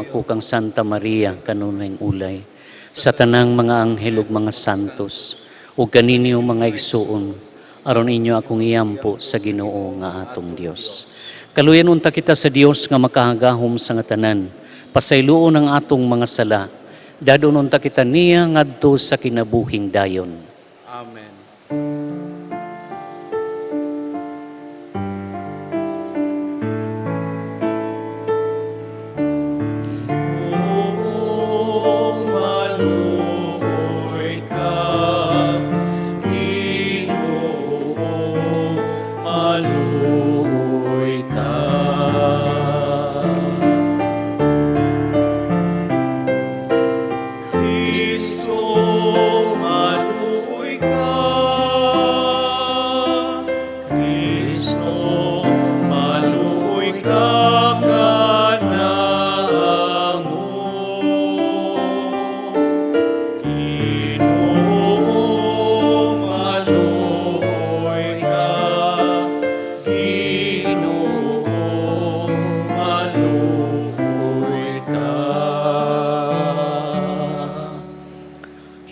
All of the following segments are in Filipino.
ako kang Santa Maria kanunay ulay. Sa tanang mga anghel ug mga santos, ug kaninyo mga igsuon, aron inyo akong iyampo sa Ginoo nga atong Dios. Kaluyan unta kita sa Dios nga makahagahom sa nga tanan, pasayloon ang atong mga sala, dadon unta kita niya ngadto sa kinabuhing dayon. Amen.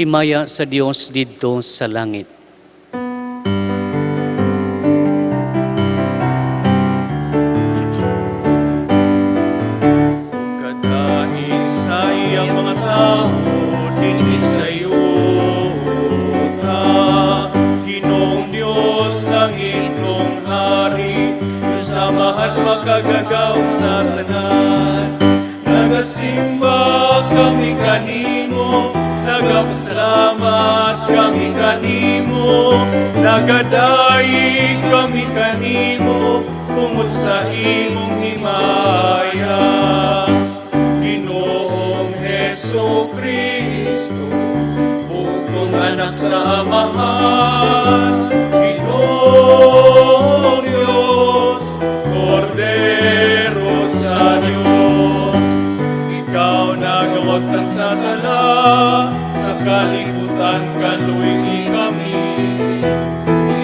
Himaya sa Dios didto sa langit. Kadahig sa iyang mga tao, dinhi sa iyo ta. Ginoong Diyos, langit kong hari, Diyos amahan makagagaw sa tanan. Nagasimba kami kanimo, nagapasalamat kami kanimo, nagadaig kami kanimo, tungod sa imong himaya. Ginoong Heso Kristo, bugtong anak sa Amahan, Ginoong Diyos, Kordero sa Diyos, ikaw nagawag ng sasala, sa kalibutan kaluwi kami.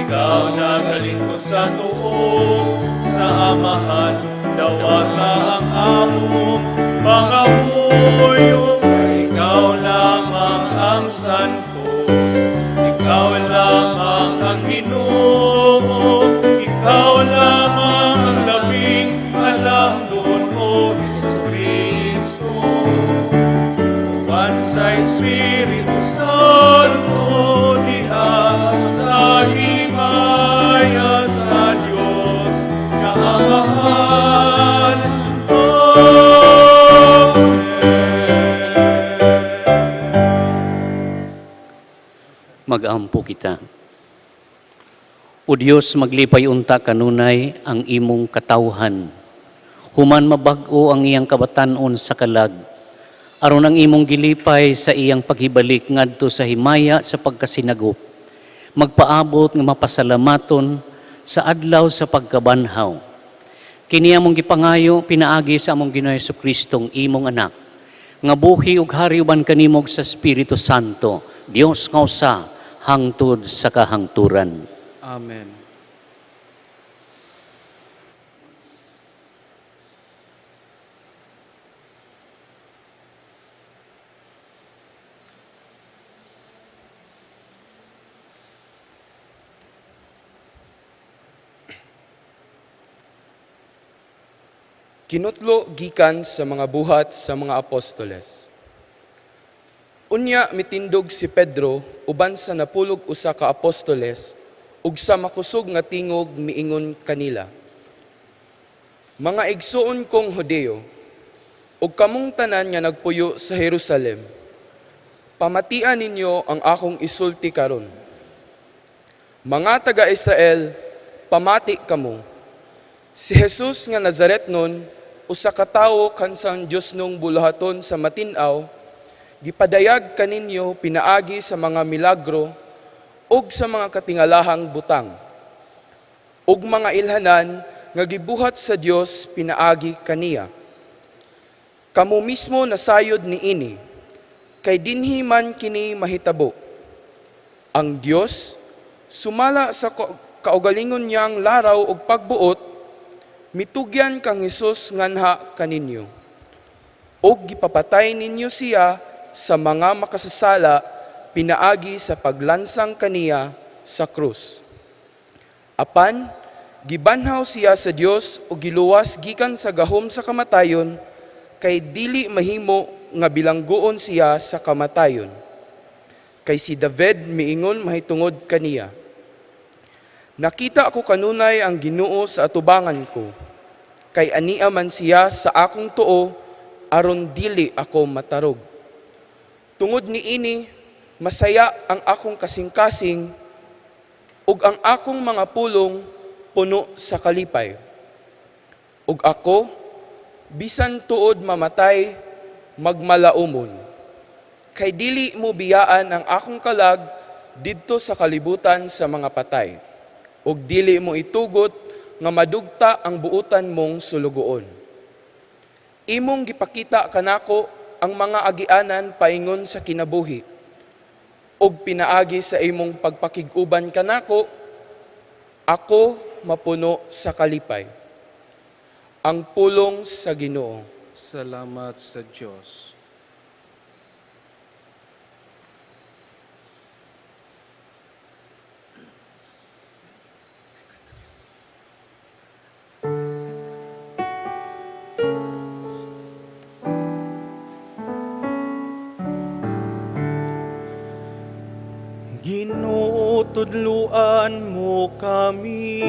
Ikaw nagalingkod sa tuo, sa Amahan, dawat ka ang among pangamuyo. Ikaw lamang ang Santos, ikaw lamang ang Ginoo, ikaw lamang ang labing alam doon, O Jesucristo. Sa Espiritu Santo, diha sa himaya sa Diyos kaamahan. Amen. Mag-ampo kita. O Dios, maglipay unta kanunay ang imong katawhan. Human mabag-o ang iyang kabatanon sa kalag, aron ang imong gilipay sa iyang paghibalik ngadto sa himaya sa pagkasinagop, magpaabot nga mapasalamaton sa adlaw sa pagkabanhaw. Kini among gipangayo pinaagi sa among Ginoong Jesucristong imong anak, nga buhi ug hari uban kanimog sa Espiritu Santo, Dios nga usa hangtod sa kahangturan. Amen. Kinutlo gikan sa mga buhat sa mga apostoles. Unya mitindog si Pedro uban sa napulog usa ka apostoles ug sa makusog nga tingog miingon kanila, mga igsuon kong Hudeo, ug kamong tanan nga nagpuyo sa Jerusalem, pamatian ninyo ang akong isulti karon. Mga taga-Israel, pamati kamo. Si Jesus nga Nazaretnon, usa ka tawo kansang Dios nung buluhaton sa matinaw, gipadayag kaninyo pinaagi sa mga milagro ug sa mga katingalahang butang. Ug mga ilhanan nga gibuhat sa Dios pinaagi kaniya. Kamo mismo nasayod niini, kay dinhi man kini mahitabo. Ang Dios sumala sa kaugalingon niyang laraw ug pagbuot, mitugyan kang Hesus nganha kaninyo. o gipapatay ninyo siya sa mga makasasala pinaagi sa paglansang kaniya sa krus. Apan, gibanhaw siya sa Dios o giluwas gikan sa gahom sa kamatayon, kay dili mahimo nga bilangguon siya sa kamatayon. Kay si David miingon mahitungod kaniya, nakita ako kanunay ang Ginoo sa atubangan ko, kay ania man siya sa akong tuo, aron dili ako matarog. Tungod niini, masaya ang akong kasing-kasing, ug ang akong mga pulong puno sa kalipay. Ug ako, bisan tuod mamatay, magmalaumon. Kay dili mo biyaan ang akong kalag didto sa kalibutan sa mga patay. Ug dili mo itugot nga madugta ang buutan mong sulugoon. Imong gipakita kanako ang mga agianan paingon sa kinabuhi, ug pinaagi sa imong pagpakig-uban kanako, ako mapuno sa kalipay. Ang pulong sa Ginoo. Salamat sa Diyos. Ginoo, tudluan mo kami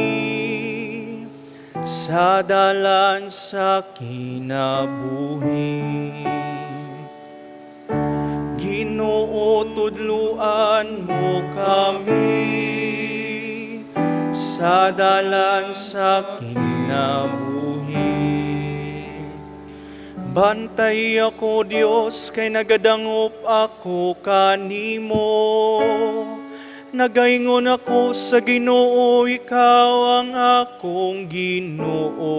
sa dalan sa kinabuhi. Ginoo, tudluan mo kami sa dalan sa kinabuhi. Bantay ako, Dios, kay nagadangop ako kanimo. Nagaingon ako sa Ginoo, ikaw ang akong Ginoo.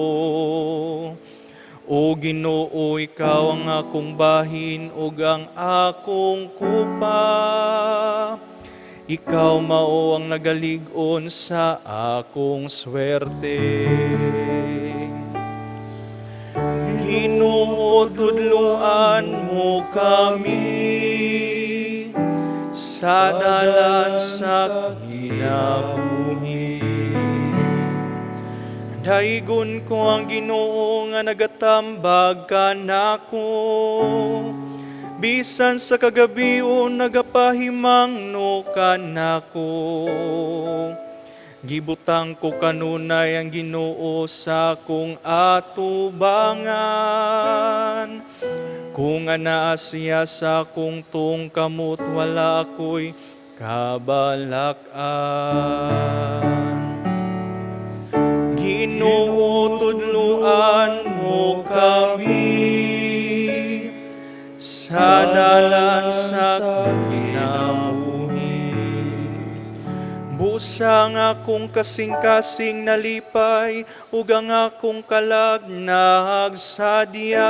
O Ginoo, ikaw ang akong bahin ug ang akong kupa. Ikaw mao ang nagalig-on sa akong swerte. Ginoo, tudloan mo kami sa dalan sa kinabuhi. Daigon ko ang Ginoo nga nagatambag kanako, bisan sa kagabion nagapahimangno kanako. Gibutang ko kanunay ang Ginoo sa kong atubangan. Kung anaa siya sa kong tungkamot, wala ako'y kabalakan. Ginoo, tudluan mo kami sa dalan sa kinabuhi. Busang akong kasing-kasing nalipay, ug ang akong kalag nagsadya.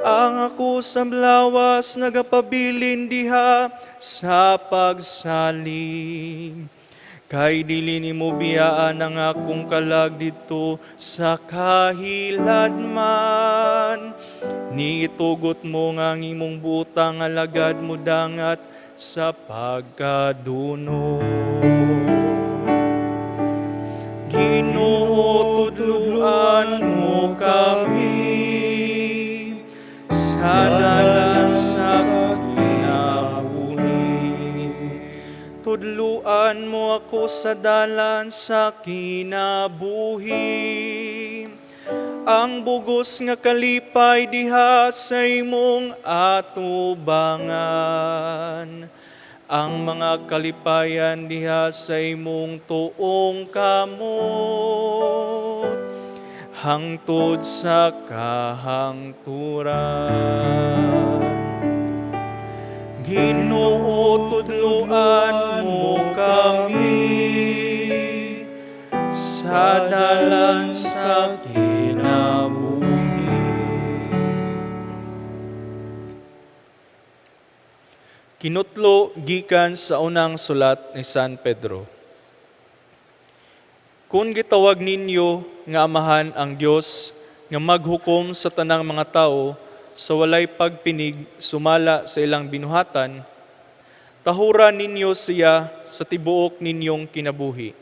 Ang ako sa lawas nagapabilin diha sa pagsalig. Kay dili nimo biyaan ang akong kalag dito sa kahiladman. Niitugot mo nga ang imong butang, alagad mo dangat sa pagkaduno. Ginoo, tudluan mo kami sa dalan sa kinabuhi. Tudluan mo ako sa dalan sa kinabuhi. Ang bugos nga kalipay diha sa imong atubangan. Ang mga kalipayan diha sa imong tuong kamot, hangtod sa kahangturan. Ginoo, tudluan mo kami sa dalan sa kinabuhi. Kinutlo gikan sa unang sulat ni San Pedro. Kung gitawag ninyo nga amahan ang Dios nga maghukom sa tanang mga tao sa walay pagpinig sumala sa ilang binuhatan, tahura ninyo siya sa tibuok ninyong kinabuhi.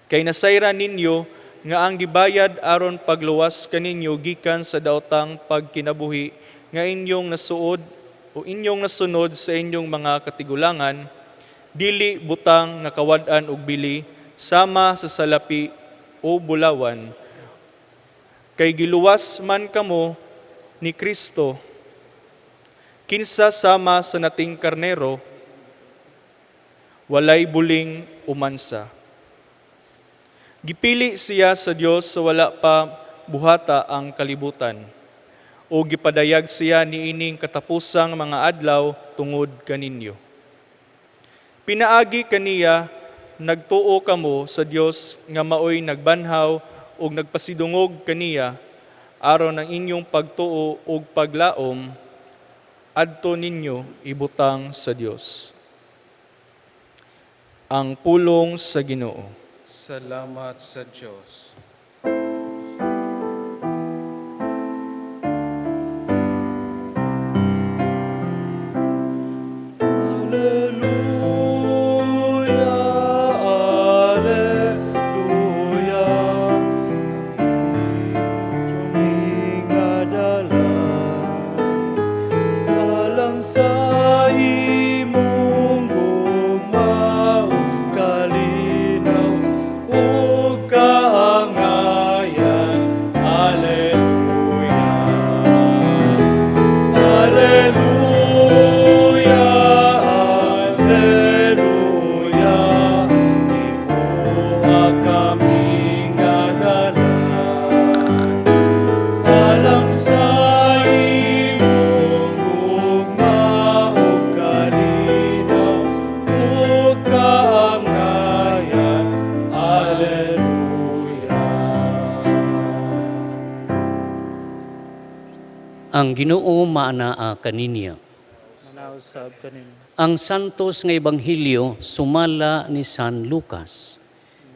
Kay nasayra ninyo nga ang gibayad aron pagluwas kaninyo gikan sa daotang pagkinabuhi nga inyong nasuod o inyong nasunod sa inyong mga katigulangan, dili butang nga kawad-an og bili sama sa salapi o bulawan. Kay giluwas man kamo ni Kristo kinsa sama sa nating karnero, walay buling umansa. Gipili siya sa Dios sa wala pa buhata ang kalibutan, o gipadayag siya niining katapusang mga adlaw tungod kaninyo. Pinaagi kaniya, nagtuo kamo sa Dios nga maoy nagbanhaw o nagpasidungog kaniya, aron ang inyong pagtuo o paglaom, adto ninyo ibutang sa Dios. Ang pulong sa Ginoo. Salamat sa Diyos. Alleluia, alleluia, tumingadalan, alang sa imong gugma ug kalinaw ug kaangayan. Alleluia, alleluia, alleluia, ibuha kaming gadalan, alang sa imong gugma ug kalinaw ug kaangayan. Alleluia. Ang Ginoo maanaa kaninya. Manausab kanin. Ang santos nga ebanghelyo sumala ni San Lucas.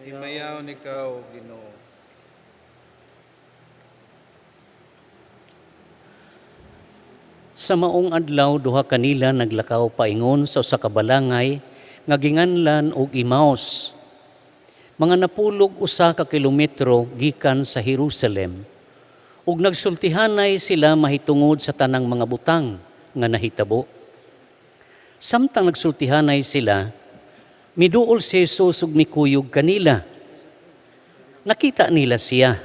Himayaw ni Ikaw, Ginoo. Sa maong adlaw duha kanila naglakaw paingon sa usa ka balangay nga ginganlan og Emmaus. Mga napulog usa ka kilometro gikan sa Jerusalem. Ug nagsultihanay sila mahitungod sa tanang mga butang nga nahitabo. Samtang nagsultihanay sila, miduol si Jesus ug mikuyog kanila. Nakita nila siya,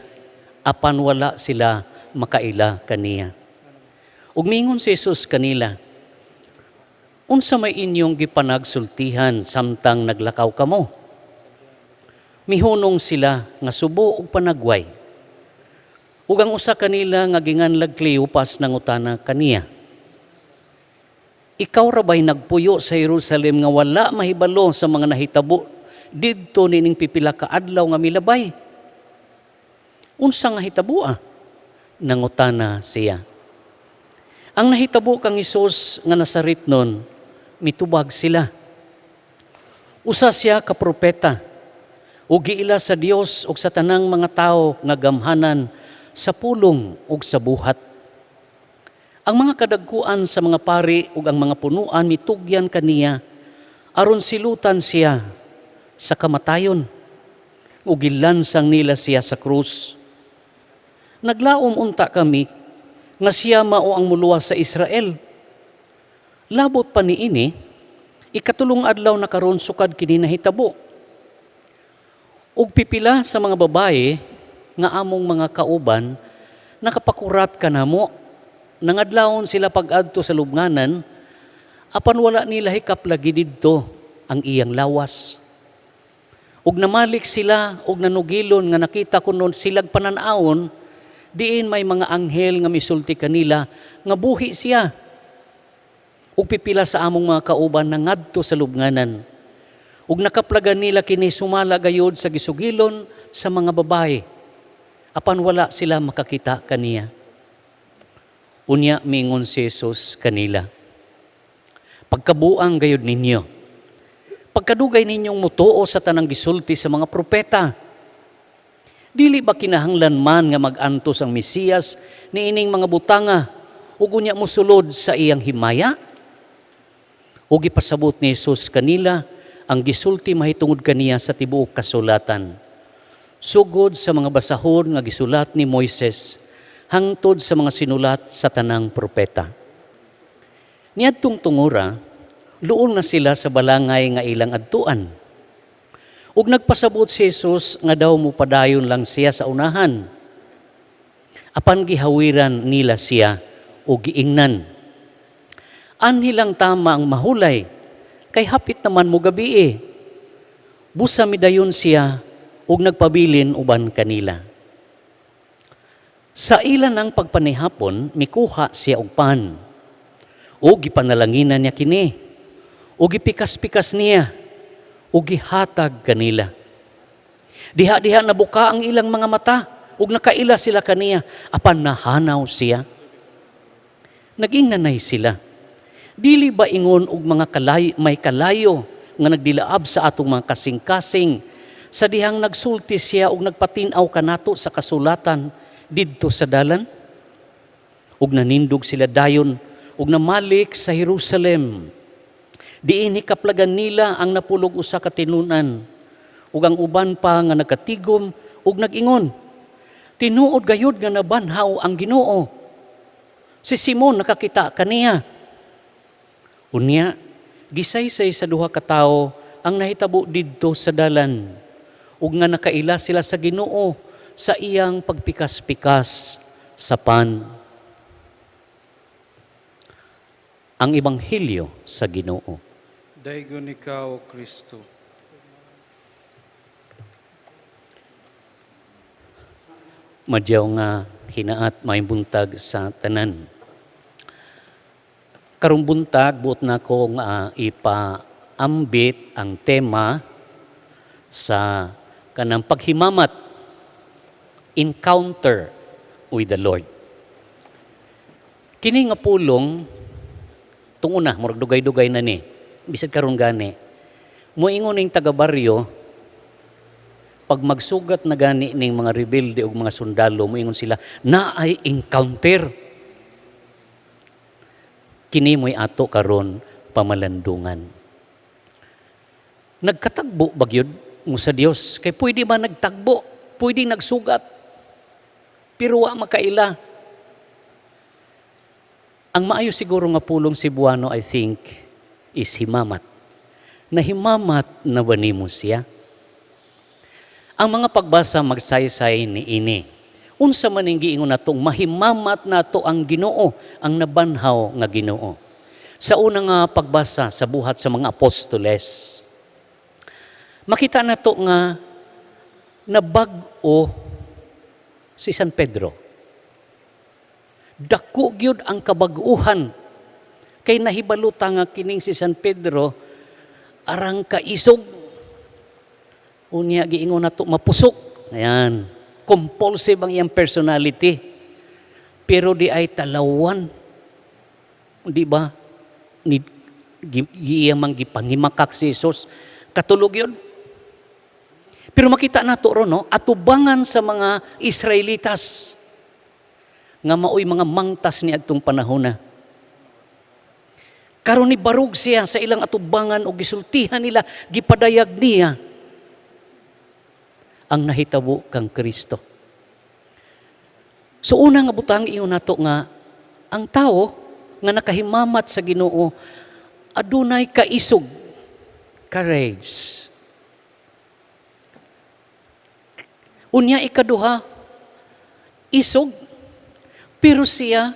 apan wala sila makaila kaniya. Ug mingon si Jesus kanila, unsa may inyong gipanagsultihan samtang naglakaw kamo? Mihunong sila nga subo ug panagway. Ug ang usa kanila nga ginganlag Cleopas nangutana kaniya, ikaw ra ba'y nagpuyo sa Jerusalem nga wala mahibalo sa mga nahitabo didto nining pipila ka adlaw nga milabay? Unsa nga hitabo? Nangutana siya. Ang nahitabo kang Hesus nga Nazaretnon, mitubag sila. Usa siya ka propeta, ug giila sa Dios ug sa tanang mga tao nga gamhanan sa pulong ug sa buhat. Ang mga kadagkuan sa mga pari ug ang mga punuan mitugyan kaniya aron silutan siya sa kamatayon ug gilansang nila siya sa krus. Naglaom unta kami nga siya mao ang muluwas sa Israel. Labot pa niini, ikatulong adlaw na karon sukad kini nahitabo. Ug pipila sa mga babae nga among mga kauban nakapakurat kanamo, nangadlawon sila pag-adto sa lubnganan, apan wala nila hikaplagi didto ang iyang lawas. Ug namalik sila ug nanugilon nga nakita kuno silag pananaon, diin may mga anghel nga misulti kanila nga buhi siya. Ug pipila sa among mga kauban nangadto sa lubnganan. Ug nakaplagan nila kini sumala gayod sa gisugilon sa mga babae, apan wala sila makakita kaniya. Unya mingon si Jesus kanila, pagkabuang gayod ninyo, pagkadugay ninyong mutuo sa tanang gisulti sa mga propeta. Dili ba kinahanglan man nga mag-antos ang Mesiyas niining mga butanga ug unya mosulod sa iyang himaya? O gipasabot ni Jesus kanila ang gisulti mahitungod kaniya sa tibuok kasulatan. Sugod sa mga basahon nga gisulat ni Moises hangtod sa mga sinulat sa tanang propeta. Niadtong tungura, luol na sila sa balangay nga ilang adtuan. Ug nagpasabot si Jesus nga daw mupadayon lang siya sa unahan. Apan gihawiran nila siya o giingnan. Anhilang tama ang mahulay, kay hapit naman mo gabi. Busa midayon siya ug nagpabilin uban kanila. Sa ilan ang pagpanihapon, mikuha siya og pan. O gipanalanginan niya kini. O gipikas-pikas niya. O gihatag kanila. Diha-diha nabuka ang ilang mga mata, ug nakaila sila kaniya, apan nahanaw siya. Naging sila. Dili ba ingon og mga may kalayo nga nagdilaab sa atong mga kasing-kasing, sa dihang nagsulti siya ug nagpatinaw kanato sa kasulatan didto sa dalan? Ug nanindog sila dayon ug namalik sa Jerusalem. Diin hikaplagan nila ang napulog usa ka tinunan, ug ang uban pa nga nagkatigom ug nagingon, tinuod gayud nga nabanhaw ang Ginoo. Si Simon nakakita kaniya. Unya, gisaysay sa duha ka tawo ang nahitabo didto sa dalan, ug nga nakaila sila sa Ginoo sa iyang pagpikas-pikas sa pan. Ang Ebanghelyo sa Ginoo. Daigon ikaw, Kristo. Madyaw nga hinaat may buntag sa tanan. Karong buntag, buot na ko nga ipaambit ang tema sa kanang paghimamat, encounter with the Lord. Kini nga pulong, tunguna, murag dugay-dugay na ni, bisag karon gani, muingon ning taga-baryo, pag magsugat na gani ning mga rebelde o mga sundalo, muingon sila, na ay encounter. Kini mo'y ato karon pamalandungan. Nagkatagbo bagyod mo sa Dios, kay pwede ba nagtagbo, pwede nagsugat, pero wa makaila. Ang maayo siguro nga pulong Cebuano, I think, is himamat. Nahimamat na ba nimo siya? Ang mga pagbasa magsaysay ni ini. Unsa man ning giingon natong mahimamat nato ang Ginoo, ang nabanhaw nga Ginoo. Sa unang pagbasa sa buhat sa mga apostoles, makita nato nga nabag-o si San Pedro. Dako gyud ang kabag-uhan. Kay nahibaluta nga kining si San Pedro, arang kaisog. Unya giingon nato mapusok. Ayan. Compulsive ang iyang personality. Pero di ay talawan. Di ba? Iyang gipangimakak si Jesus. Katulog yun. Pero makita nato ron, no? Atubangan sa mga Israelitas nga maoy mga mangtas ni adtong panahon na. Karon ni barug siya sa ilang atubangan o gisultihan nila, gipadayag niya ang nahitabo kang Kristo. So una nga butang iyon nato nga, ang tao nga nakahimamat sa Ginoo, adunay kaisog, courage. Unya ikaduha, isog, pero siya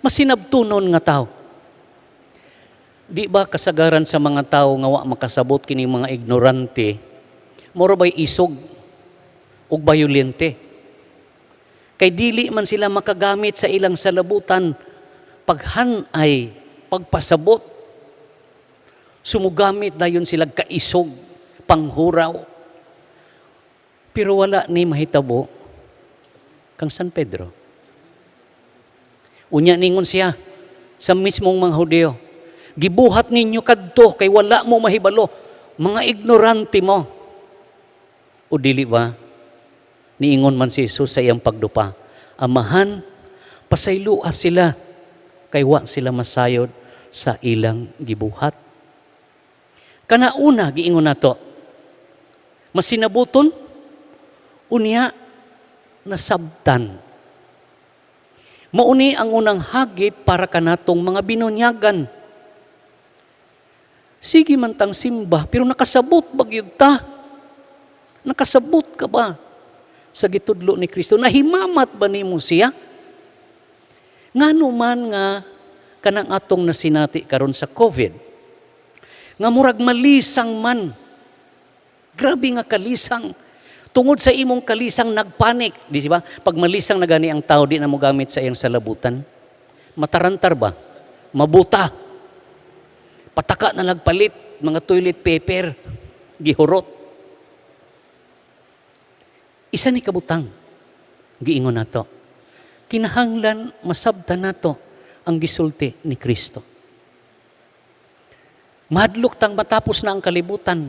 masinabtunon nga tao. Di ba kasagaran sa mga tao nga wa makasabot kini mga ignorante, moro ba'y isog ug bayolente? Kay dili man sila makagamit sa ilang salabutan paghanay, pagpasabot. Sumugamit dayon sila kaisog, panghuraw. Pero wala ni mahitabo kang San Pedro. Unya ningon siya sa mismong mga Hudyo, gibuhat ninyo kadto kay wala mo mahibalo, mga ignorante mo. O dili ba? Niingon man si Jesus sa iyang pagdupa, Amahan, pasaylua sila, kay wa sila masayod sa ilang gibuhat. Kanauna, giingon nato, masinabuton, unya, nasabtan. Mauni ang unang hagit para kanatong mga binunyagan. Sige man tang simba, pero nakasabot ba gyud ta? Nakasabot ka ba sa gitudlo ni Kristo? Nahimamat ba nimo siya? Ngano man nga kanang atong nasinati karon sa COVID, nga murag malisang man. Grabe nga kalisang. Tungod sa imong kalisang nagpanik, di ba? Pag malisang na gani ang tao, di na mo gamit sa iyang salabutan. Matarantar ba? Mabuta. Pataka na nagpalit, mga toilet paper, gihurot. Isa ni kabutang, giingon nato. Kinahanglan masabtan nato ang gisulti ni Kristo. Mahadlok tang matapos na ang kalibutan.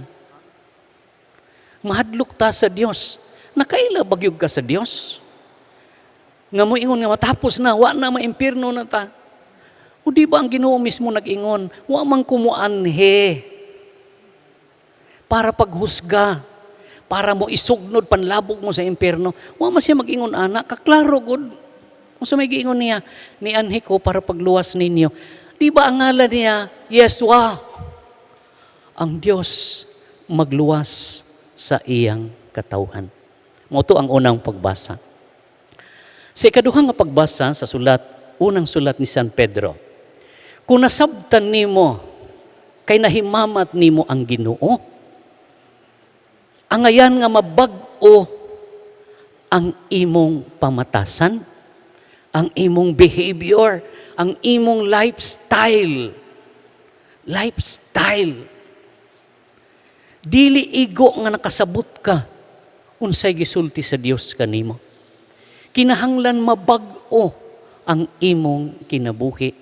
Mahadlok ta sa Dios. Nakaila bagyog ka sa Dios. Nga mo ingon nga matapos na, wa na maimpirno na ta. O di ba ang Ginoo mismo nag-ingon, wa man kumuanhe para paghusga, para mo isugnod panlabog mo sa impyerno. Wa man siya mag-ingon ana, kaklaro gud. Kung sa may giingon niya, ni anhi ko para pagluwas ninyo. Di ba ang ngalan niya, Yeswa, ang Diyos magluwas sa iyang katawhan. Moto ang unang pagbasa. Sa ikaduhang nga pagbasa sa unang sulat ni San Pedro, kung nasabtan nimo, kay nahimamat nimo ang Ginoo, angayan nga mabag-o ang imong pamatasan, ang imong behavior, ang imong lifestyle. Lifestyle. Dili igo nga nakasabot ka unsay gisulti sa Dios kanimo. Kinahanglan mabag-o ang imong kinabuhi.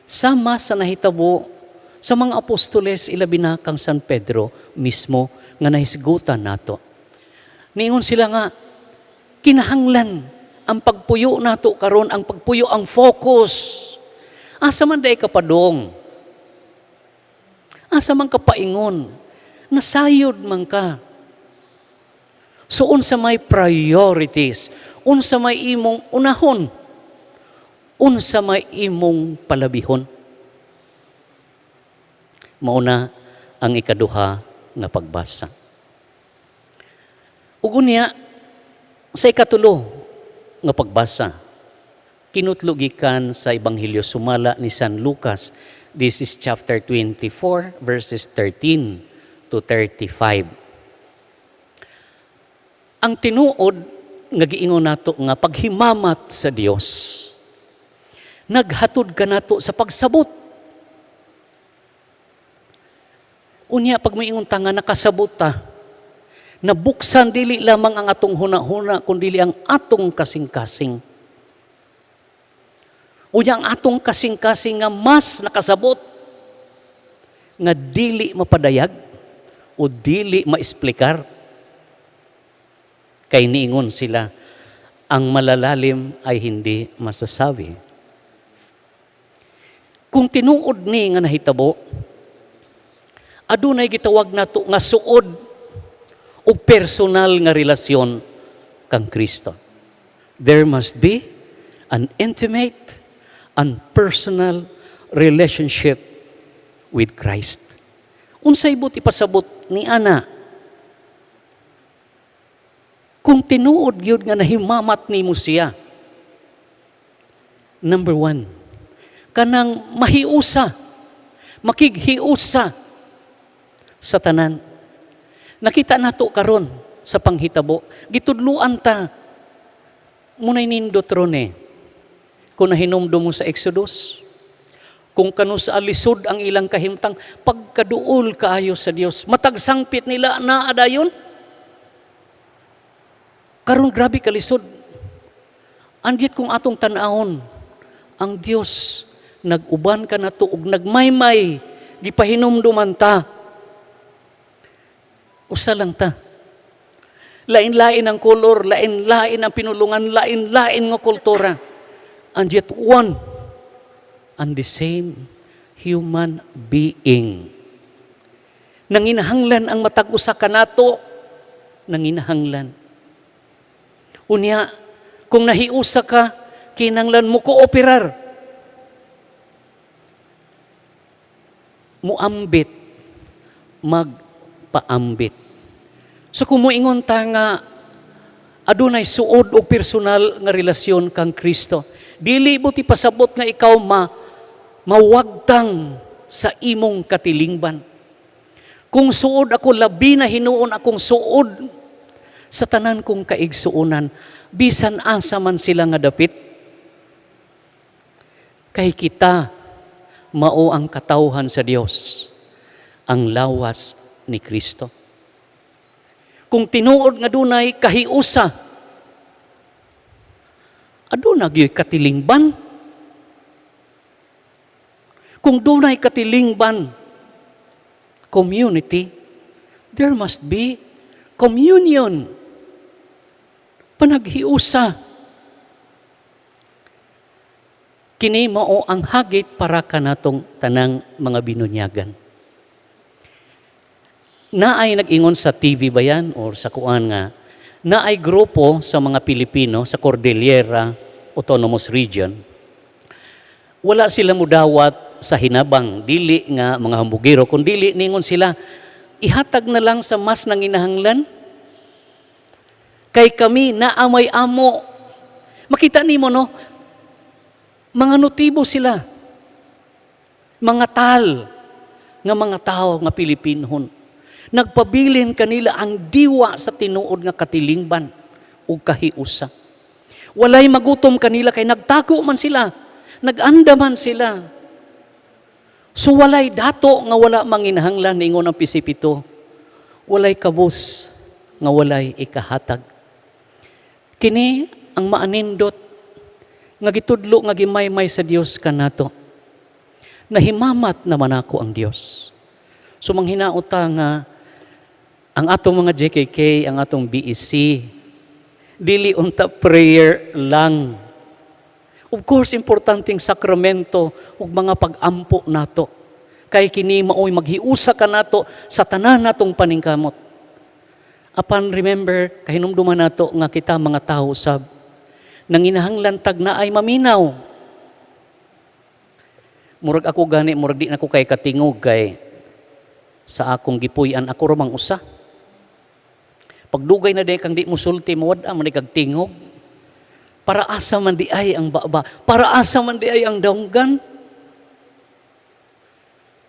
Sama sa nahitabo sa mga apostoles ilabi na kang San Pedro mismo nga nahisgutan nato. Niingon sila nga kinahanglan ang pagpuyo nato karon, ang pagpuyo ang focus. Asa man day kapadong? Asa man kapaingon? Nasayod man ka. So unsa may priorities, unsa may imong unahon, unsa may imong palabihon. Mauna ang ikaduha nga pagbasa. Ug unya sa ikatulo nga pagbasa, kinutlo gikan sa Ebanghelyo sumala ni San Lucas. This is chapter 24 verses 13 to 35. Ang tinuod nga giingon nato nga paghimamat sa Dios, naghatod ka nato sa pagsabot. Unya pag moingon ta nga nakasabot ta, nabuksan dili lamang ang atong huna-huna kundi ang atong kasing-kasing. Unya ang atong kasing-kasing nga mas nakasabot nga dili mapadayag o dili maesplikar. Kay niingon sila, ang malalalim ay hindi masasabi. Kung tinuod ni nga nahitabo, adunay gitawag nato nga suod o personal nga relasyon kang Kristo. There must be an intimate and personal relationship with Christ. Unsay but ipasabot ni ana? Kung tinuod gyud nga nahimamat nimo siya. Number 1, kanang mahiusa, makighiusa sa tanan. Nakita nato karon sa panghitabo, gitudluan ta munay nindot ron kung nahinumdum mo sa Exodus. Kung kanu sa alisod ang ilang kahimtang, pagkaduol kaayo sa Dios, matagsangpit nila na adayon. Karon grabe kalisod. Andit kung atong tan-ahon, ang Dios nag-uban ka na to ug nagmaymay, gipahinumduman ta. Usa lang ta. Lain-lain ang kolor, lain-lain ang pinulungan, lain-lain nga kultura. And yet one and the same human being. Nanginahanglan ang matag usa kanato, nanginahanglan. Unya, kung nahiusa ka, kinahanglan mo kooperar. Muambit, magpaambit. So kung moingon ta nga adunay suod o personal nga relasyon kang Kristo, dili mo ti pasabot nga ikaw mawagtang sa imong katilingban. Kung suod ako, labi na hinuon akong suod sa tanan kong kaigsuunan, bisan asa man sila nga dapit. Kay kita, mao ang katawhan sa Dios, ang lawas ni Kristo. Kung tinuod nga dunay kahiusa, aduna gyud katilingban. Kung dunay katilingban, community, there must be communion. Panaghiusa. Kini mao ang hagit para kanatong tanang mga binunyagan. Naay nag-ingon sa TV ba yan or sa kuan nga, naay grupo sa mga Pilipino sa Cordillera Autonomous Region. Wala sila mudawat sa hinabang, dili nga mga hambugiro, kung dili ningon sila, ihatag na lang sa mas nanginahanglan. Kay kami naamay amo. Makita nimo no, mga notibo sila, mga tal, nga mga tao nga Pilipinhon. Nagpabilin kanila ang diwa sa tinuod nga katilingban o kahiusa. Walay magutom kanila kay nagtago man sila, nag-andaman sila. So walay dato nga wala manginahanglan ingon ang pisipito. Walay kabus nga walay ikahatag. Kini ang maanindot nga gitudlo nga gimaymay sa Dios kanato. Nahimamat naman ako ang Dios. So manghinaota nga ang atong mga JKK, ang atong BEC, dili unta prayer lang. Of course, importanteng sakramento ug mga pag-ampo nato. Kay kini maoy maghiusa ka nato sa tanan natong paningkamot. Apan remember, kahinumduman nato nga kita mga tao sab, nanginahanglan tag na ay maminaw. Murag ako gani, murag di na ko kay katingog kay sa akong gipuy-an ako ramang usa. Pagdugay na day kang di musulti mo wad man kag tingog. Para asa man di ay ang baba, para asa man di ay ang daunggan.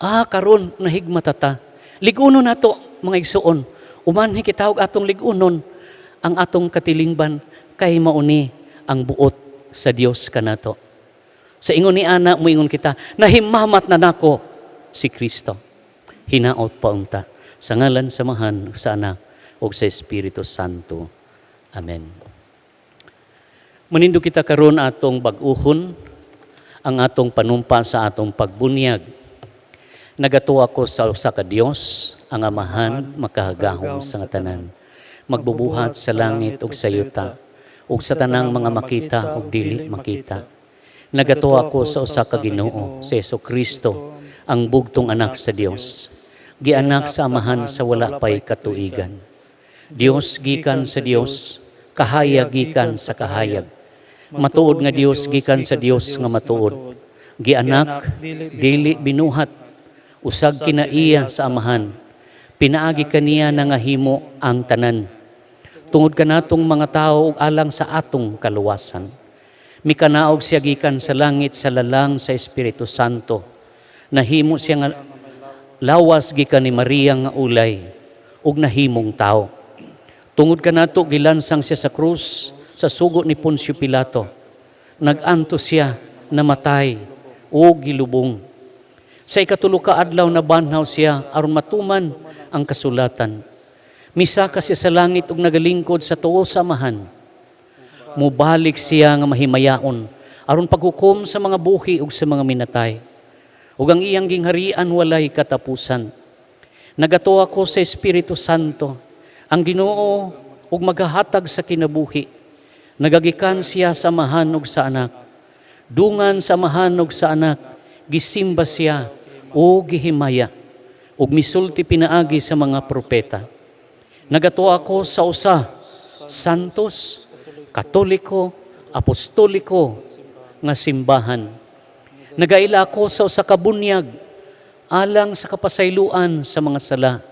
Karon nahigma ta. Ligunon nato mga igsuon. Umanhi kitawag atong ligunon ang atong katilingban kay mauni ang buot sa Dios kanato. Sa ingon ni ana moingon kita, nahimamat na nako si Kristo. Hinaot pa unta sa ngalan samahan sa Anak ug sa Espiritu Santo. Amen. Manindo kita karon atong bag-uhon ang atong panumpa sa atong pagbunyag. Nagatuwa ko sa usa ka Dios, ang Amahan makahagahom sa nga tanan. Magbubuhat sa langit ug sa yuta, ug sa tanang mga makita ug dili makita. Nagatuwa ko sa usa ka Ginoo, si Jesucristo, ang bugtong anak sa Dios. Gianak sa Amahan sa wala pay katuigan. Dios gikan sa Dios, kahayag gikan sa kahayag. Matuod nga Dios gikan sa Dios nga matuod. Gianak, dili binuhat, usag kinaiya sa Amahan. Pinaagi kaniya na nga himo ang tanan. Tungod kanatong mga tao ug alang sa atong kaluwasan. Mikanaog siya gikan sa langit sa lalang sa Espiritu Santo. Nahimo siya nga lawas gikan ni Maria nga ulay ug nahimong tao. Tungod kanato gilansang siya sa krus sa sugo ni Poncio Pilato. Naganto siya namatay o gilubong. Sa ikatulo ka adlaw na banhaw siya aron matuman ang kasulatan. Misaka siya sa langit ug nagalingkod sa tuo sa Amahan. Mubalik siya nga mahimayaon aron paghukom sa mga buhi ug sa mga minatay. Ug ang iyang gingharian walay katapusan. Nagatuwa ko sa Espiritu Santo, ang Ginoo ug magahatag sa kinabuhi. Nagagikan siya sa amahan ug sa anak. Dungan sa amahan ug sa anak, gisimba siya o gihimaya, ug misulti pinaagi sa mga propeta. Nagatuo ako sa usa, santos, katoliko, apostoliko, nga simbahan. Nagaila ako sa usa ka bunyag, alang sa kapasayloan sa mga sala.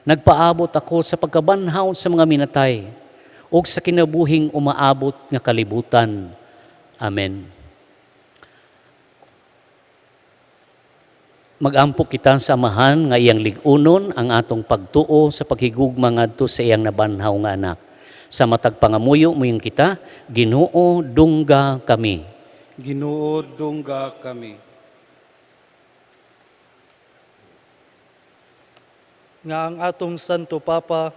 Nagpaabot ako sa pagkabanhaw sa mga minatay, ug sa kinabuhing umaabot nga kalibutan. Amen. Mag-ampo kita sa amahan nga iyang ligunon ang atong pagtuo sa paghigugma ngadto sa iyang nabanhaw nga anak. Sa matag pangamuyo muyong kita, Ginoo dungga kami. Ginoo dungga kami. Nga ang atong Santo Papa,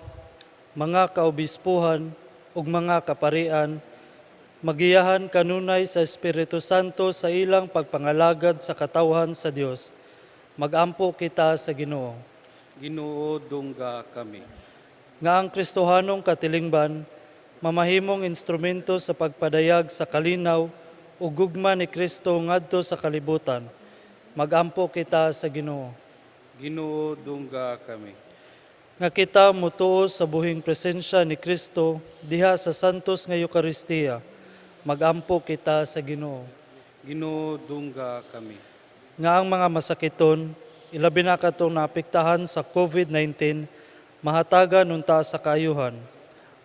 mga kaobispuhan ug mga kaparian, magiyahan kanunay sa Espiritu Santo sa ilang pagpangalagad sa katawhan sa Dios. Magampo kita sa Ginoo. Ginoo dungga kami. Nga ang Kristohanong katilingban, mamahimong instrumento sa pagpadayag sa kalinaw ug gugma ni Kristo ngadto sa kalibutan. Magampo kita sa Ginoo. Ginoo dungga kami. Nga kita mutuo sa buhing presensya ni Kristo diha sa santos nga Eukaristiya. Magampo kita sa Ginoo. Ginoo dungga kami. Nga ang mga masakiton, ilabi na katong naapektahan sa COVID-19, mahatagan unta sa kaayuhan.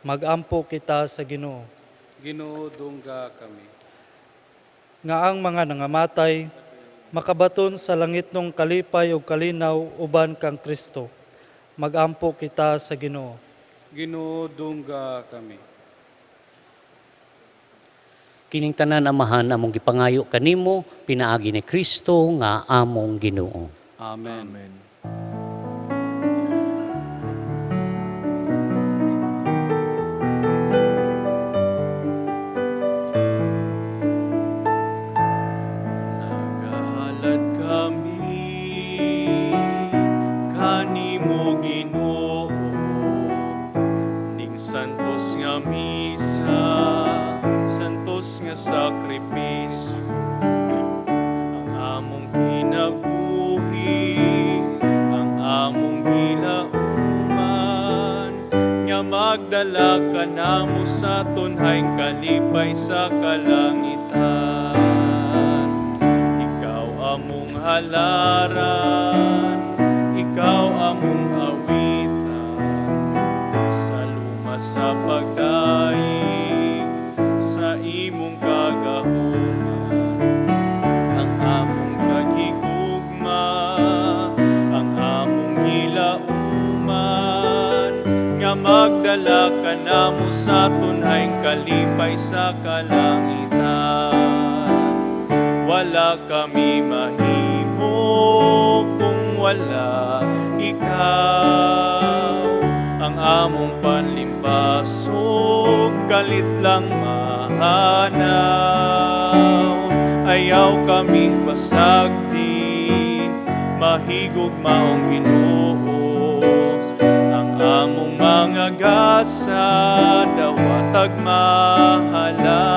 Magampo kita sa Ginoo. Ginoo dungga kami. Nga ang mga nangamatay, makabaton sa langit nung kalipay ug kalinaw uban kang Kristo. Magampo kita sa Ginoo. Ginoo dungga kami. Kining tanan amahan among gipangayo kanimo pinaagi ni Kristo nga among Ginoo. Amen. Nagahalad kami kanimo Ginoo, ning santos nga misa, santos nga sakripisyo, ang among kinabuhi, ang among gilauman, nga magdala ka namo sa tunhayng kalipay sa kalangitan. Ikaw among halaran, ikaw among awitan, sa luma sa pagdaig, sa imong kagahuman, ang among kaghigugma, ang among gilauman, nga magdala ka namo sa tunhayng kalipay sa kalangitan. Wala kami mahimo kung wala ikaw, ang among panlimbasog kalit lang mahanaw. Ayaw kaming pasagdi, mahigog maong Ginoo, ang among mga gasa dawatag mahala,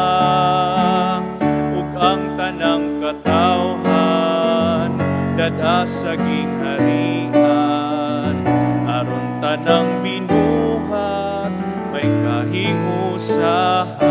ug ang tanang katawhan dada sa gingharian, aron tanang binuhat may kahiusahan.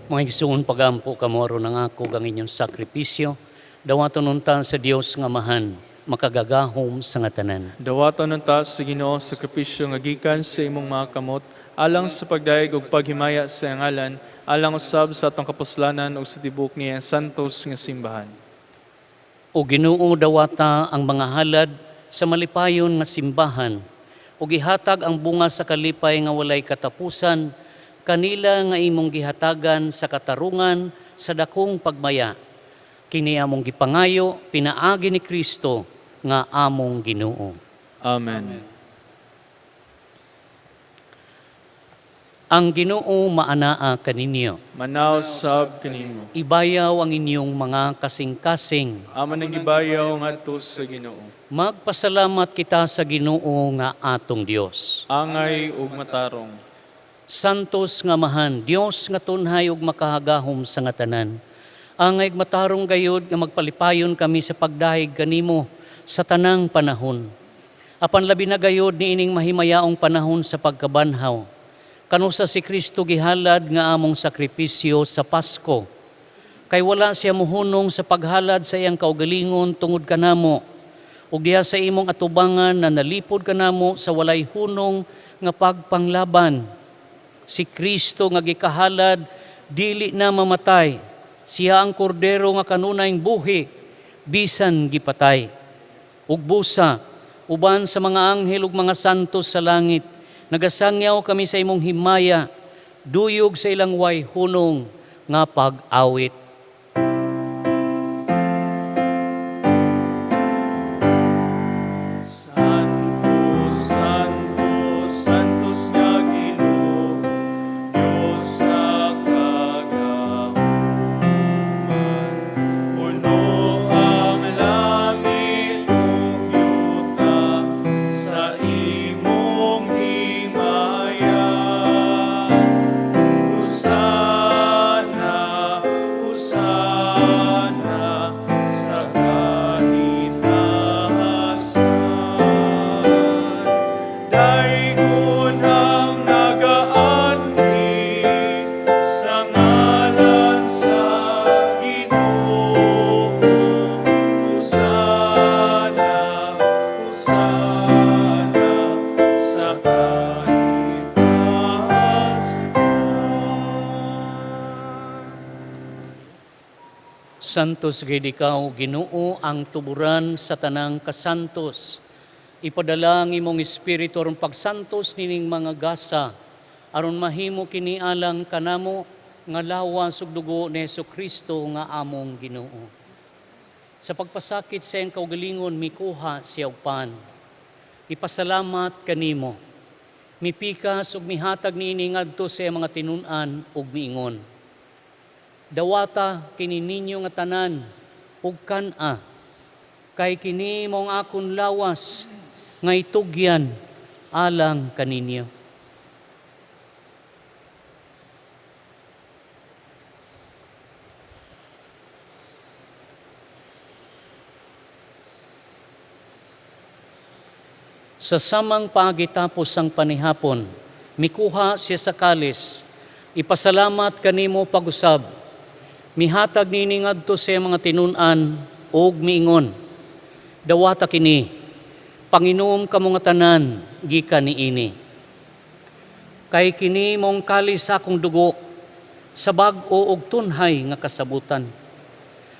Mga igsoon pagampo kamo aron ang ako ang inyong sakripisyo, dawaton unta sa Dios nga amahan, makagagahom sa nga tanan. Dawaton nanta sa Ginoo sakripisyo nga gikan sa imong mga kamot, alang sa pagdaig ug paghimaya sa iyang ngalan, alang usab sa atong kapuslanan ug sa tibok niya santos nga simbahan. O Ginoo dawata ang mga halad sa malipayon nga simbahan, ug ihatag ang bunga sa kalipay nga walay katapusan, kanila nga imong gihatagan sa katarungan sa dakong pagmaya. Kini among gipangayo, pinaagi ni Kristo nga among Ginoo. Amen. Ang Ginoo maanaa kaninyo. Manaw sab kanimo. Ibayaw ang inyong mga kasing-kasing. Aman nagibayaw ngadto sa Ginoo. Magpasalamat kita sa Ginoo nga atong Dios. Angay ug matarong. Santos nga mahan, Dios nga tunhay ug makahagahom sa nga tanan. Angay matarong gayud nga magpalipayon kami sa pagdahig kanimo sa tanang panahon. Apan labi na gayud niining mahimayaong panahon sa pagkabanhaw. Kanusa si Kristo gihalad nga among sakripisyo sa Pasko. Kay wala siya muhunong sa paghalad sa iyang kaugalingon tungod kanamo. Ug diha sa imong atubangan na nalipod kanamo sa walay hunong nga pagpanglaban. Si Kristo nga gikahalad dili na mamatay. Siya ang kordero nga kanunayng buhi bisan gipatay. Ug busa uban sa mga anghel ug mga santos sa langit, nagasangyaw kami sa imong himaya, duyog sa ilang way hunong nga pag-awit. Santos, Santos, Santos nga Ginoo, Dios sa kagahuman. Puno ang langit ug yuta sa imong himaya. Hosana, Hosana sa kahit taasan. Dayon ang nagaanhi sa ngalan sa Ginoo. Hosana, Hosana sa kahit taasan. Santos gid ikaw, Ginoo, ang tuburan sa tanang kasantos. Ipadala ang imong espiritu aron pagsantos nining mga gasa, aron mahimo kini alang kanamo nga lawas ug dugo ni Hesukristo nga among Ginoo. Sa pagpasakit sa iyang kaugalingon mikuha siya og pan. Ipasalamat kanimo. Mipikas ug mihatag niini ngadto sa iyang mga tinun-an ug miingon. Dawata kini ninyo nga tanan ug kan-a, kay kini mong akon lawas nga itugyan alang kaninyo. Sa samang pagitapos ang panihapon, mikuha siya sa kalis, ipasalamat kanimo pag-usab, mihatag nini ngadto sa iyang mga tinun-an ug miingon, dawata kini, Panginoon kamo nga tanan, gikan niini. Kay kini mong kalis sa akong dugo, sa bag-o ug tunhay nga kasabutan.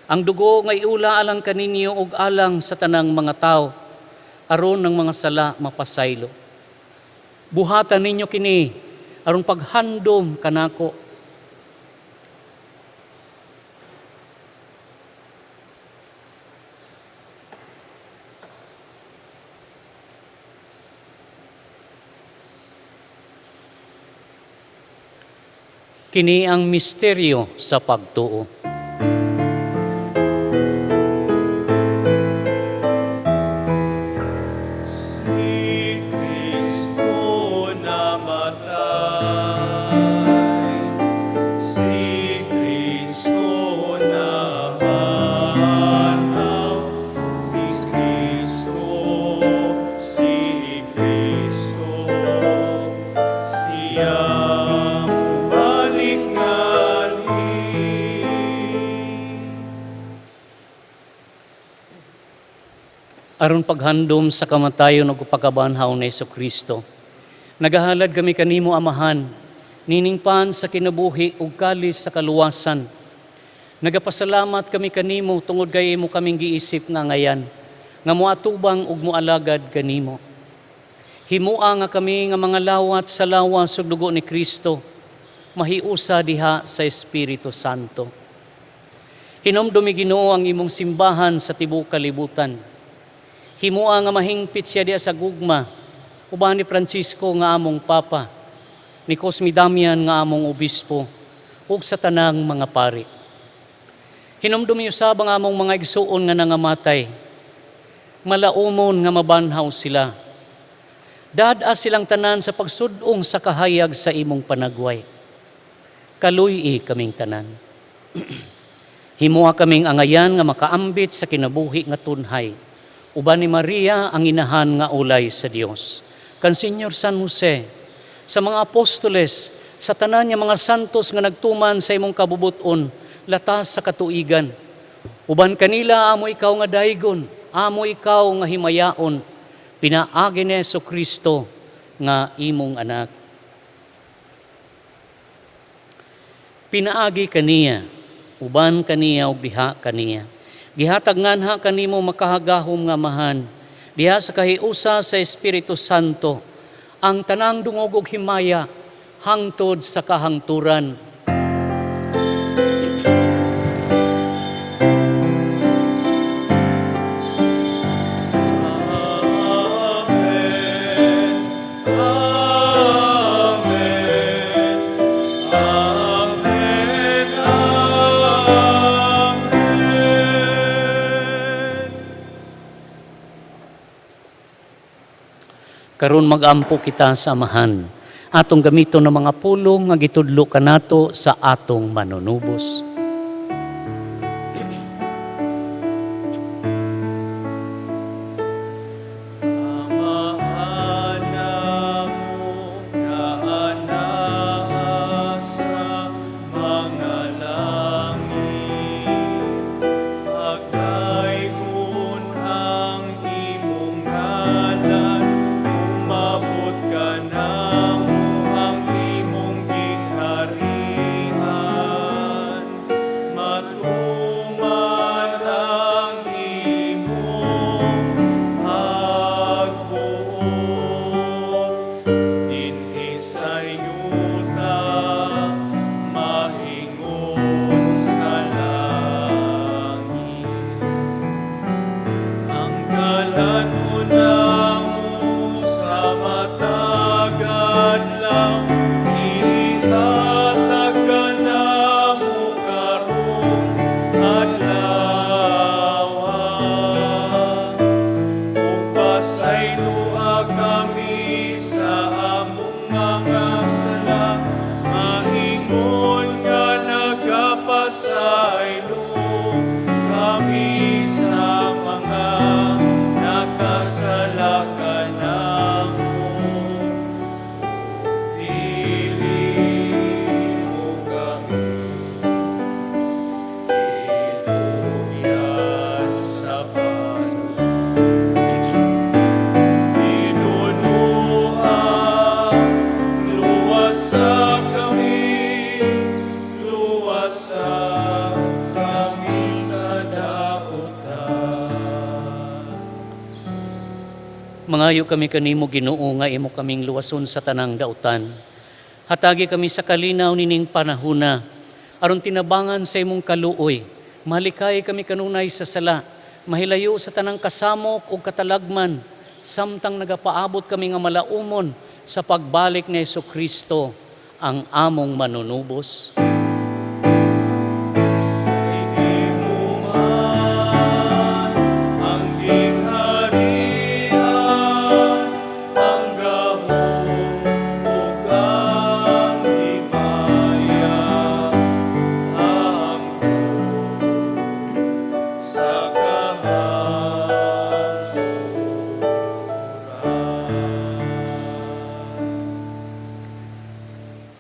Ang dugo nga iula alang kaninyo ug alang sa tanang mga tao, aron ng mga sala mapasaylo. Buhatan ninyo kini, aron paghandom kanako. Kini ang misteryo sa pagtuo. Si Kristo namatay, si Kristo napanaw, si Kristo, siyang balik ngali. Aron paghandom sa kamatayon ug pagkabanhaw ni Hesukristo, nagahalad kami kanimo Amahan, niningpan sa kinabuhi ug kalis sa kaluwasan. Nagapasalamat kami kanimo tungod kay imo kaming giisip nga ngayan, nga moatubang ug moalagad kanimo. Himua nga kami nga mga lawat sa lawas ug dugo ni Kristo, mahiusa diha sa Espiritu Santo. Hinomdumi Ginoo ang imong simbahan sa tibuok kalibutan. Himua nga mahingpit siya diha sa gugma, uban ni Francisco nga among Papa. ni Cosme Damian nga among obispo, ug sa tanang mga pari. Hinumdumi usab ang among mga igsuon nga nangamatay, malaumon nga mabanhaw sila. Daad-a silang tanan sa pagsudong sa kahayag sa imong panagway. Kaluy kaming tanan. Himuha kaming angayan nga makaambit sa kinabuhi nga tunhay. Uban ni Maria ang inahan nga ulay sa Dios. Kan Senyor San Jose, sa mga apostoles, sa tanan niya mga santos nga nagtuman sa imong kabubuton, latas sa katuigan. Uban kanila amo ikaw nga daygon, amo ikaw nga himayaon, pinaagi ni Jesucristo nga imong anak. Pinaagi kaniya, uban kaniya ug diha kaniya. Gihatag nganha kanimo makahagahom nga mahan, diha sa kahiusa sa Espiritu Santo, ang tanang dungog ug himaya hangtod sa kahangturan. Karon magampo kita sa amahan. Atong gamiton ng mga pulong nga gitudlo kanato sa atong manunubos. Mangayo kami kanimo Ginoo nga imo kaming luwason sa tanang dautan. Hatagi kami sa kalinaw nining panahuna, aron tinabangan sa imong kaluoy. Malikay kami kanunay sa sala, mahilayo sa tanang kasamok o katalagman, samtang nagapaabot kami nga malaumon sa pagbalik ni Jesucristo, ang among manunubos.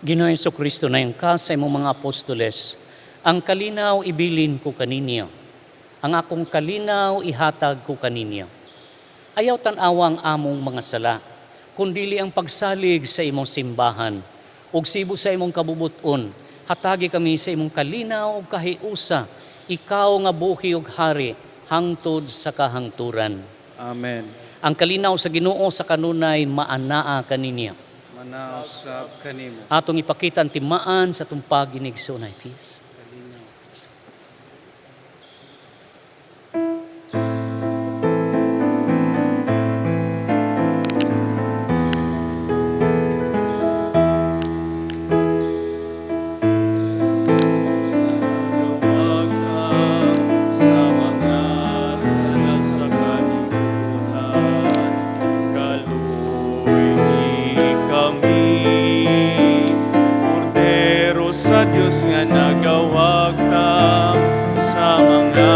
Ginoong Jesucristo na yung sa imong mga apostoles, ang kalinaw ibilin ko kaninyo, ang akong kalinaw ihatag ko kaninyo. Ayaw tan-awang among mga sala, kundili ang pagsalig sa imong simbahan, ug sibo sa imong kabubuton, hatagi kami sa imong kalinaw ug kahiusa, ikaw nga buhi ug hari, hangtod sa kahangturan. Amen. Ang kalinaw sa Ginoo sa kanunay maanaa kaninyo. Manausap kanimo. Atong ipakita ang timaan sa tumpag inigsunay. Peace. sa Dios nga nagawag ta sa mga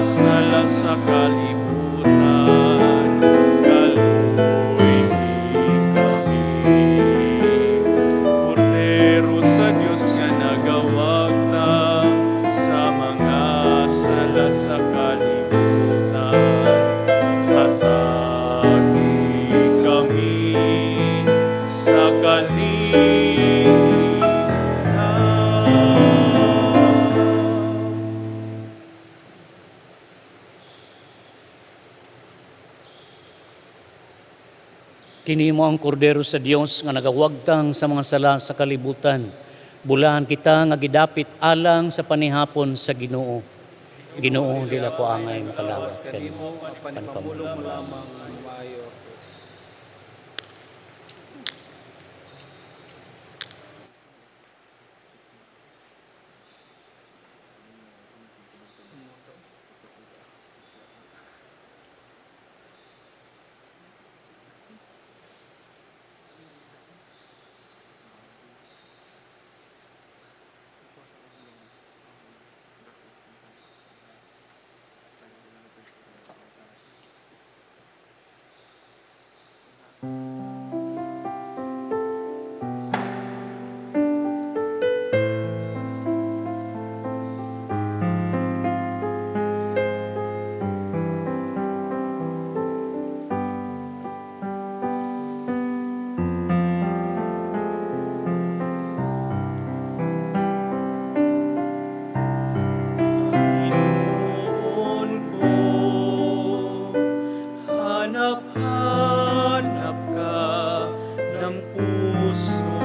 sala sa kalibutan. Kaluoy kami. Kordero sa Dios nga nagawag ta sa mga sala sa kalibutan. Atagi kami sa Kini mo ang kordero sa Dios nga nagawagtang sa mga sala sa kalibutan. Bulahan kita nga gidapit alang sa panihapon sa Ginoo. Ginoo, dila ko angay makalawat kanimo. Panpamulong mo lamang ang maayo. Panginoon ko, hanap-hanap ka ng puso,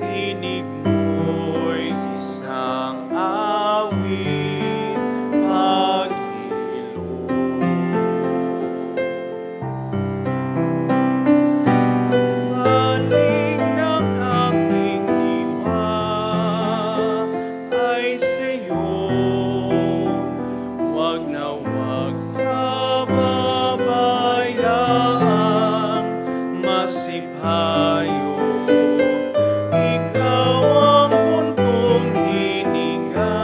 tinig mo'y isang awit, paghilo. Balik ng aking diwa ay sa'yo, wag na wag pababayaan masipayo. Ikaw ang buntong hininga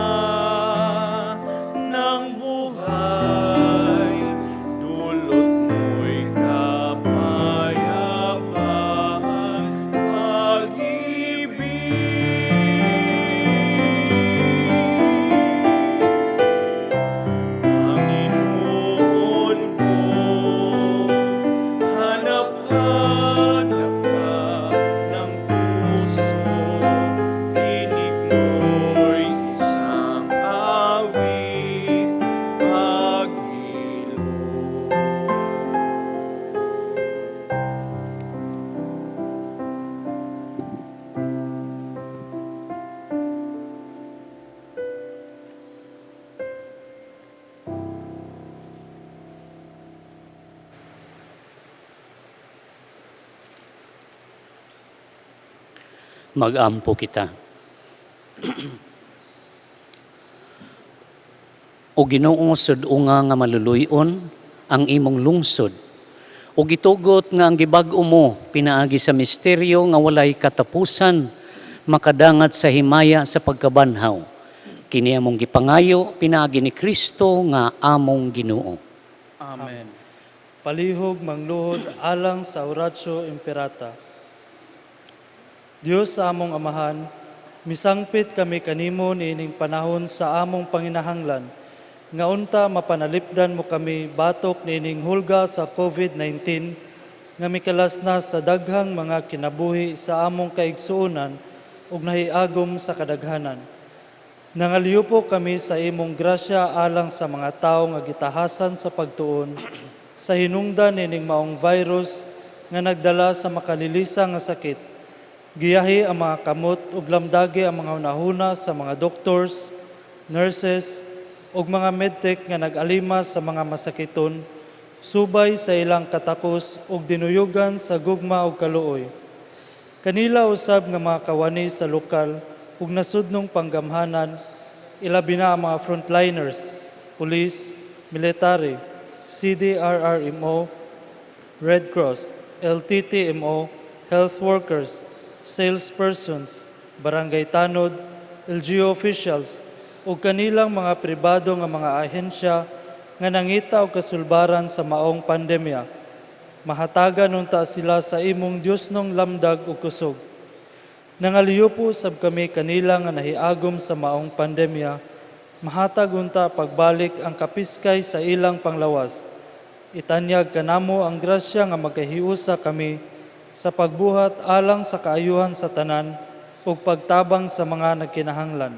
ng buhay, dulot mo'y kapayapaan, pag-ibig. Panginoon ko, hanap-hanap ka ng puso, tinig mo'y isang awit, paghilo. Mag-ampo kita. O Ginoo, sud-unga nga maluluyon ang imong lungsod. O gitugot nga ang gibag-o mo pinaagi sa misteryo nga walay katapusan, makadangat sa himaya sa pagkabanhaw. Kini among gipangayo pinaagi ni Kristo nga among Ginoo. Amen. Palihog mangluhod alang sa oratio imperata. Dios sa among amahan, misangpit kami kanimo niining panahon sa among panginahanglan, nga unta mapanalipdan mo kami batok niining hulga sa COVID-19, nga mikalas na sa daghang mga kinabuhi sa among kaigsuonan ug nahiagom sa kadaghanan. Nangaliyo po kami sa imong grasya alang sa mga tawo nga gitahasan sa pagtuon sa hinungdan nining maong virus nga nagdala sa makalilisa nga sakit. Giyahi ang mga kamot ug lamdagi ang mga hunahuna sa mga doctors, nurses ug mga medtech nga nag-alima sa mga masakiton, subay sa ilang katakos ug dinuyugan sa gugma ug kaluoy. Kanila usab nga mga kawani sa lokal ug nasudnong panggamhanan, ilabi na ang mga frontliners, pulis, military, CDRRMO, Red Cross, LTTMO, health workers, salespersons, barangay tanod, LGU officials, ug kanilang mga pribado nga mga ahensya nga nangita og kasulbaran sa maong pandemya. Mahatagan unta sila sa imong Dios nung lamdag ug kusog. Nangaliyo po sab kami kanila nga nahiagom sa maong pandemya, mahatag unta pagbalik ang kapiskay sa ilang panglawas. Itanyag kanamo ang grasya nga magkahiusa kami sa pagbuhat alang sa kaayuhan sa tanan ug pagtabang sa mga nagkinahanglan.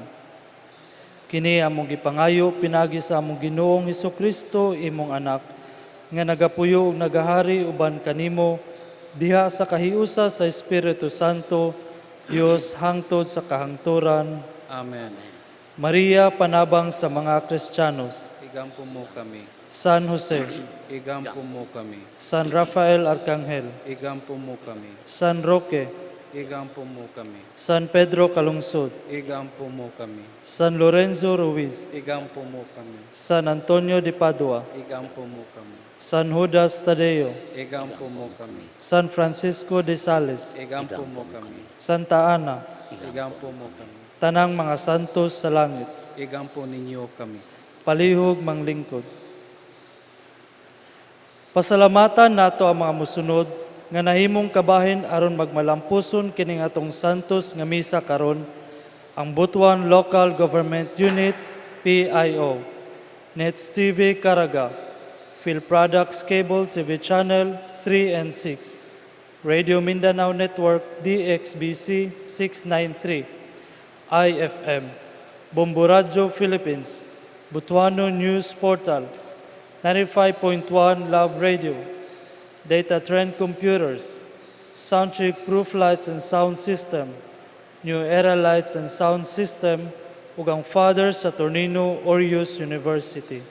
Kini among gipangayo pinagi sa among Ginoong Hesukristo imong anak nga nagapuyo ug nagahari uban kanimo diha sa kahiusa sa Espiritu Santo, Dios hangtod sa kahangturan. Amen. Maria, panabang sa mga Kristiyanos. Igampo mo kami. San Jose, Igampo mo kami. San Rafael Arcangel, Igampo mo kami. San Roque, Igampo mo kami. San Pedro Calungsod, Igampo mo kami. San Lorenzo Ruiz, Igampo mo kami. San Antonio de Padua, Igampo mo kami. San Judas Tadeo, Igampo mo kami. San Francisco de Sales, Igampo mo kami. Santa Ana, Igampo mo kami. tanang mga santos sa langit, Igampo ninyo kami. palihog manglingkod. Pasalamatan nato ang mga musunod nga nahimong kabahin aron magmalampuson kining atong santos nga misa karon, ang Butuan Local Government Unit PIO, Nets TV Caraga, Phil Products Cable TV Channel 3 and 6, Radio Mindanao Network DXBC 693, IFM, Bombo Radio Philippines, Butuano News Portal, 95.1 Love Radio, Data Trend Computers, Soundcheck Proof Lights and Sound System, New Era Lights and Sound System, ug ang Father Saturnino Orius University.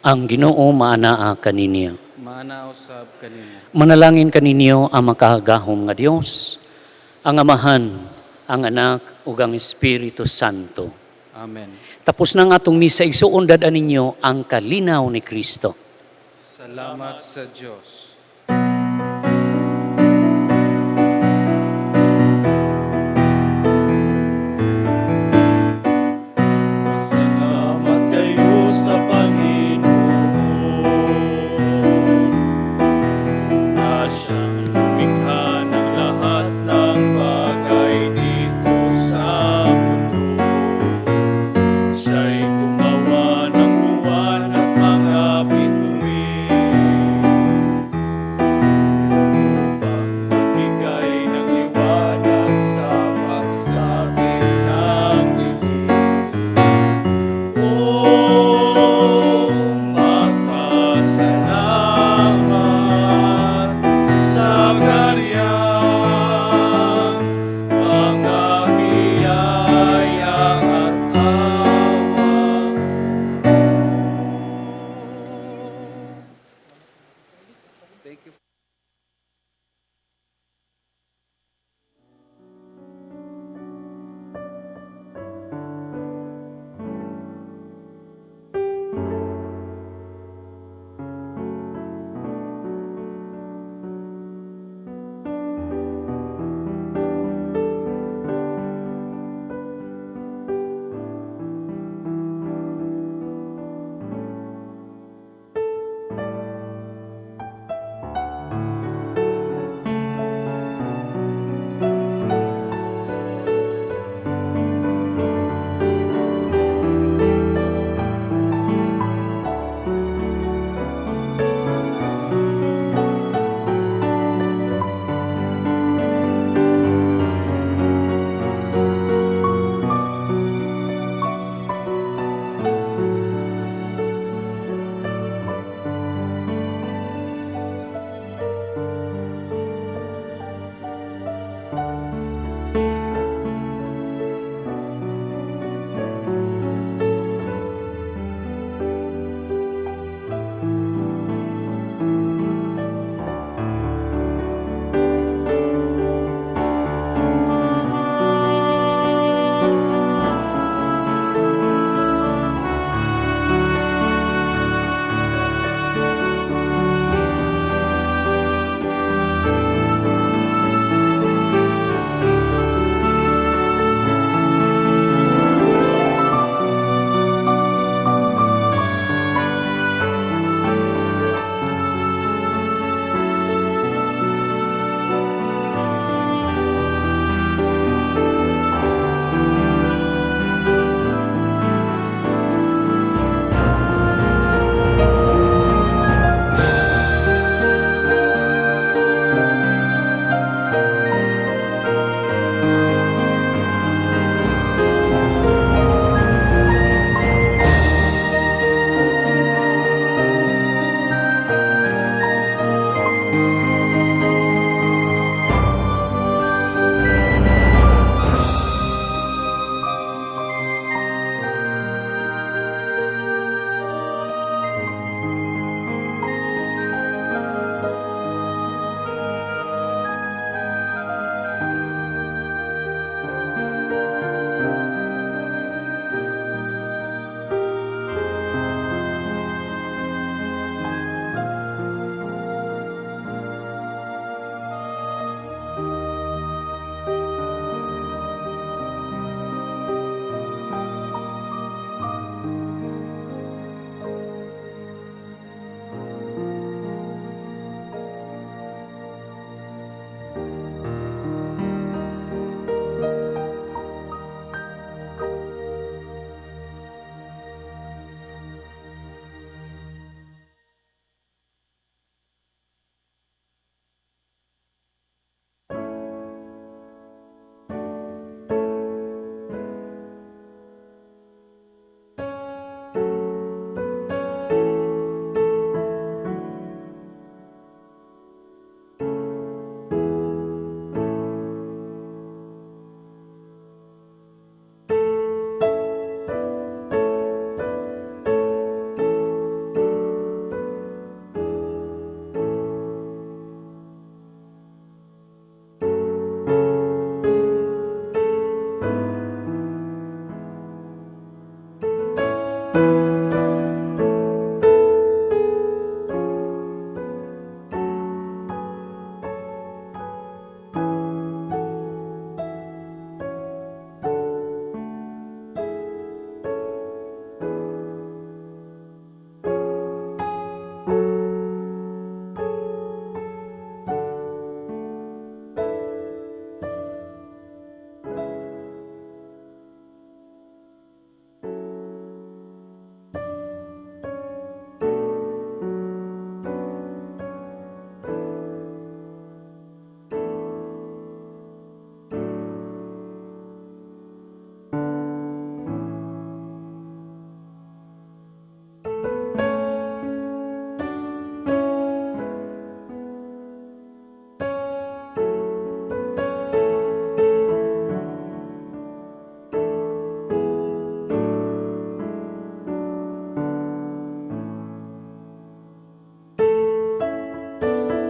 Ang Ginoo maanaa kaninya. Maana usab kanimo. Manalangin kaninyo ang makahagahom nga Dios, ang Amahan, ang Anak, ug ang Espiritu Santo. Amen. Tapos na nga atong misa, igsuon dadaan ninyo ang kalinaw ni Kristo. Salamat sa Diyos. Salamat kayo sa Panginoon na siyang lumikha ng lahat ng bagay dito sa mundo. Siya'y gumawa ng buwan at mga bituin upang magbigay ng liwanag sa pagsabit ng dilim. Magpasalamat sa karyang mga biyaya at awa. Thank you.